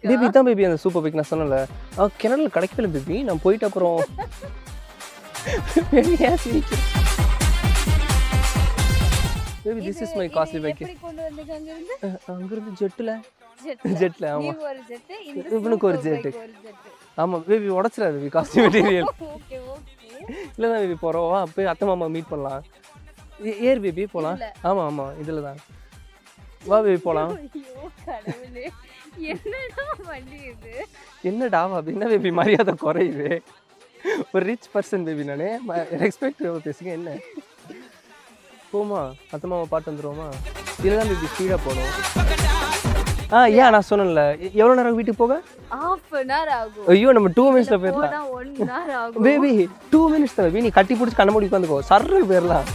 baby தான் baby அந்த super bike நான் சொன்னல கிணறுல கிடைக்கல பேபி நான் போயிட்டு அப்புறம் baby this is my costly bike அங்கிருந்து ஜெட்ல ஆமா இவனுக்கு ஒரு ஜெட்டு ஆமா பேபி உடச்சிடாது பேபி காஸ்ட்லி மெட்டீரியல் இல்லைதான் பேபி போகிறோம் வா போய் அத்தை மாமா மீட் பண்ணலாம் ஏர் பேபி போகலாம் ஆமாம் ஆமாம் இதில் தான் வா பேபி போகலாம் என்னடா என்ன பேபி மரியாதை குறையுது ஒரு ரிச் பர்சன் பேபி நான் ரெஸ்பெக்ட் பேசுங்க என்ன போமா அத்தை மாமா பாட்டு வந்துடுவோமா இதுதான் பேபி ஸ்பீடாக போகணும் ஏன் நான் சொன்னேன்ல எவ்வளோ நேரம் வீட்டுக்கு போக half an hour ஆகும் ஐயோ நம்ம 2 மினிட்ஸ்ல போயிடலாம் 1 hour ஆகும் பேபி 2 மினிட்ஸ் தான் பேபி நீ கட்டி பிடிச்சி கண்ண மூடி உட்காந்துக்கோ சர்ரு போயிடலாம்